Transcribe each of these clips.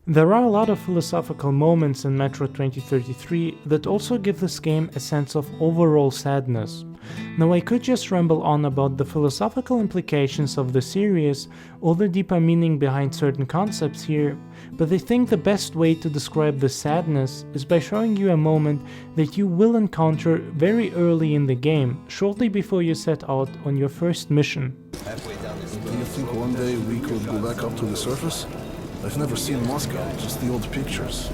There are a lot of philosophical moments in Metro 2033 that also give this game a sense of overall sadness. Now I could just ramble on about the philosophical implications of the series or the deeper meaning behind certain concepts here, but I think the best way to describe the sadness is by showing you a moment that you will encounter very early in the game, shortly before you set out on your first mission. Do you think one day we could go back up to the surface? I've never seen Moscow, just the old pictures.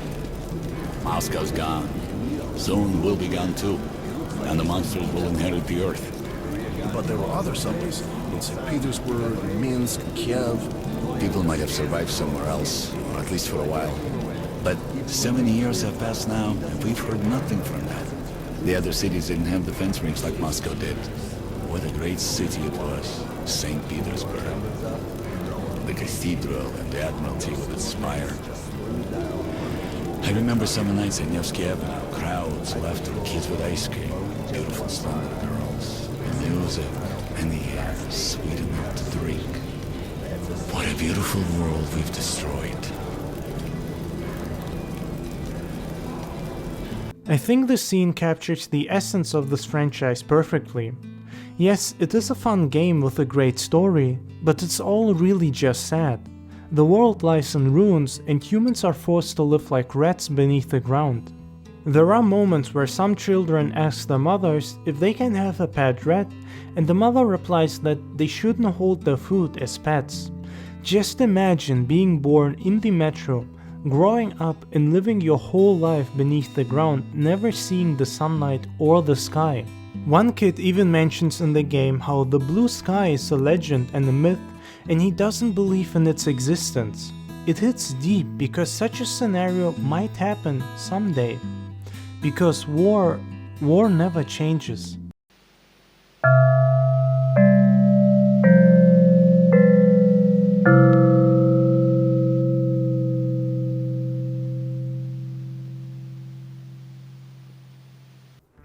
Moscow's gone. Soon we'll be gone too. And the monsters will inherit the Earth. But there were other subways. In St. Petersburg, Minsk, Kiev. People might have survived somewhere else, or at least for a while. But so many years have passed now, and we've heard nothing from that. The other cities didn't have defense rings like Moscow did. What a great city it was, St. Petersburg. The cathedral and the Admiralty with its spire. I remember summer nights at Nevsky Avenue, crowds, laughter, kids with ice cream, beautiful slender girls, the music, and the air, sweet enough to drink. What a beautiful world we've destroyed. I think this scene captures the essence of this franchise perfectly. Yes, it is a fun game with a great story, but it's all really just sad. The world lies in ruins and humans are forced to live like rats beneath the ground. There are moments where some children ask their mothers if they can have a pet rat, and the mother replies that they shouldn't hold their food as pets. Just imagine being born in the metro, growing up and living your whole life beneath the ground, never seeing the sunlight or the sky. One kid even mentions in the game how the blue sky is a legend and a myth, and he doesn't believe in its existence. It hits deep because such a scenario might happen someday. Because war never changes.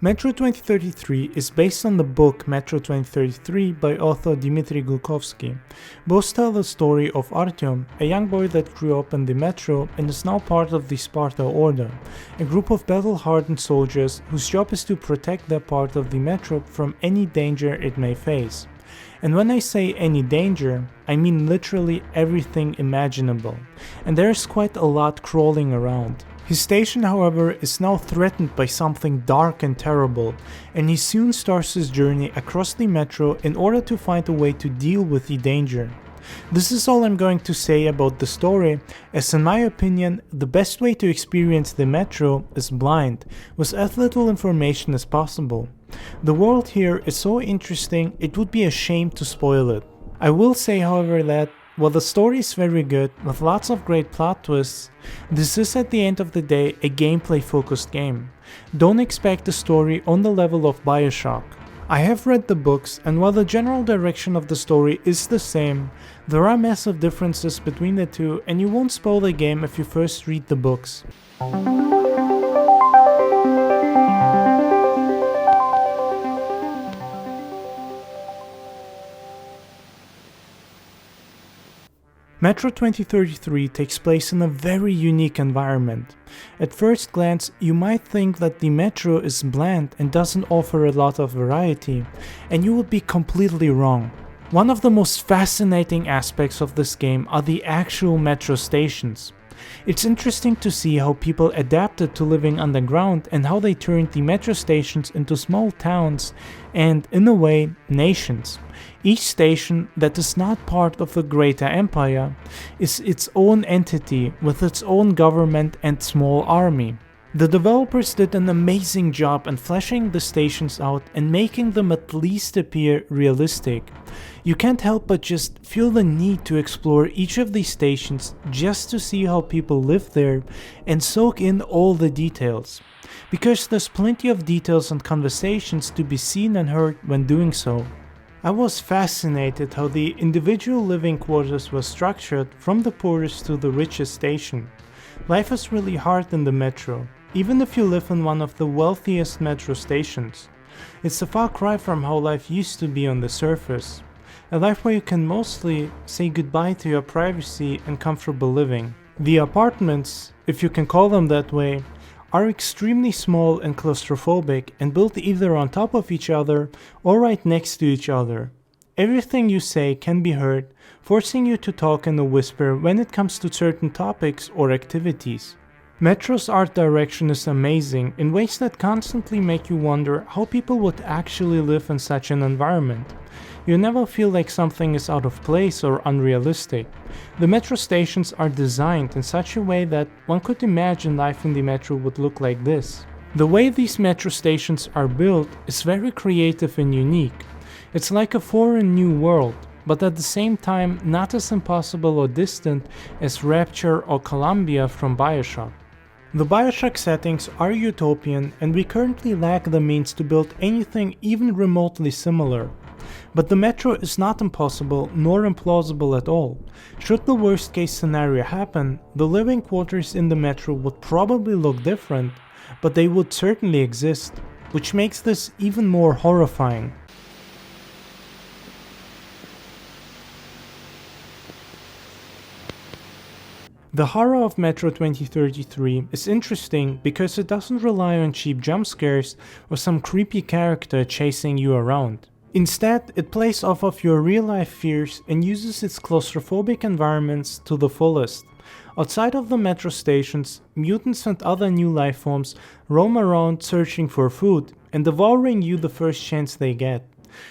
Metro 2033 is based on the book Metro 2033 by author Dmitry Glukhovsky. Both tell the story of Artyom, a young boy that grew up in the metro and is now part of the Sparta Order, a group of battle-hardened soldiers whose job is to protect their part of the metro from any danger it may face. And when I say any danger, I mean literally everything imaginable, and there is quite a lot crawling around. His station, however, is now threatened by something dark and terrible, and he soon starts his journey across the metro in order to find a way to deal with the danger. This is all I'm going to say about the story, as in my opinion, the best way to experience the metro is blind, with as little information as possible. The world here is so interesting, it would be a shame to spoil it. I will say, however, that while the story is very good, with lots of great plot twists, this is at the end of the day a gameplay focused game. Don't expect the story on the level of BioShock. I have read the books, and while the general direction of the story is the same, there are massive differences between the two, and you won't spoil the game if you first read the books. Metro 2033 takes place in a very unique environment. At first glance, you might think that the metro is bland and doesn't offer a lot of variety, and you would be completely wrong. One of the most fascinating aspects of this game are the actual metro stations. It's interesting to see how people adapted to living underground and how they turned the metro stations into small towns and, in a way, nations. Each station that is not part of the greater empire is its own entity with its own government and small army. The developers did an amazing job in fleshing the stations out and making them at least appear realistic. You can't help but just feel the need to explore each of these stations just to see how people live there and soak in all the details. Because there's plenty of details and conversations to be seen and heard when doing so. I was fascinated how the individual living quarters were structured from the poorest to the richest station. Life is really hard in the metro, even if you live in one of the wealthiest metro stations. It's a far cry from how life used to be on the surface. A life where you can mostly say goodbye to your privacy and comfortable living. The apartments, if you can call them that way, are extremely small and claustrophobic and built either on top of each other or right next to each other. Everything you say can be heard, forcing you to talk in a whisper when it comes to certain topics or activities. Metro's art direction is amazing in ways that constantly make you wonder how people would actually live in such an environment. You never feel like something is out of place or unrealistic. The metro stations are designed in such a way that one could imagine life in the metro would look like this. The way these metro stations are built is very creative and unique. It's like a foreign new world, but at the same time not as impossible or distant as Rapture or Columbia from BioShock. The BioShock settings are utopian, and we currently lack the means to build anything even remotely similar. But the metro is not impossible nor implausible at all. Should the worst case scenario happen, the living quarters in the metro would probably look different, but they would certainly exist, which makes this even more horrifying. The horror of Metro 2033 is interesting because it doesn't rely on cheap jump scares or some creepy character chasing you around. Instead, it plays off of your real-life fears and uses its claustrophobic environments to the fullest. Outside of the metro stations, mutants and other new life forms roam around searching for food and devouring you the first chance they get.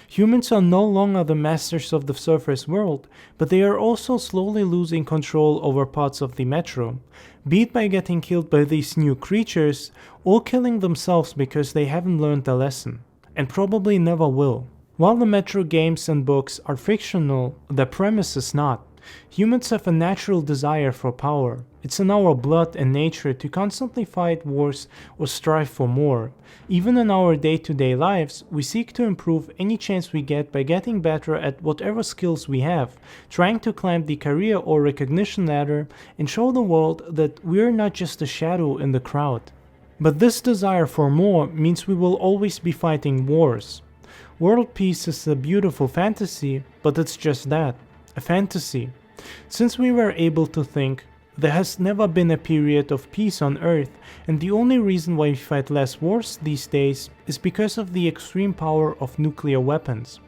Humans are no longer the masters of the surface world, but they are also slowly losing control over parts of the metro, be it by getting killed by these new creatures or killing themselves because they haven't learned the lesson, and probably never will. While the metro games and books are fictional, the premise is not. Humans have a natural desire for power. It's in our blood and nature to constantly fight wars or strive for more. Even in our day-to-day lives, we seek to improve any chance we get by getting better at whatever skills we have, trying to climb the career or recognition ladder and show the world that we're not just a shadow in the crowd. But this desire for more means we will always be fighting wars. World peace is a beautiful fantasy, but it's just that, a fantasy. Since we were able to think, there has never been a period of peace on Earth, and the only reason why we fight less wars these days is because of the extreme power of nuclear weapons.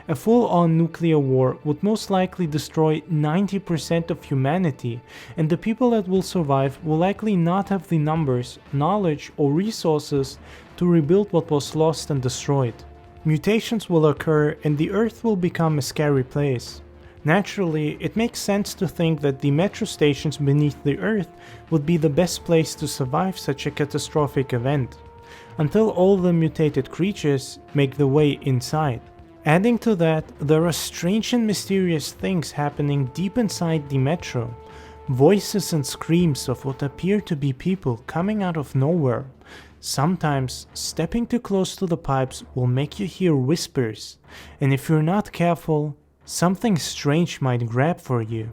A full-on nuclear war would most likely destroy 90% of humanity, and the people that will survive will likely not have the numbers, knowledge, or resources to rebuild what was lost and destroyed. Mutations will occur and the Earth will become a scary place. Naturally, it makes sense to think that the metro stations beneath the Earth would be the best place to survive such a catastrophic event, until all the mutated creatures make their way inside. Adding to that, there are strange and mysterious things happening deep inside the metro. Voices and screams of what appear to be people coming out of nowhere. Sometimes, stepping too close to the pipes will make you hear whispers, and if you're not careful, something strange might grab for you.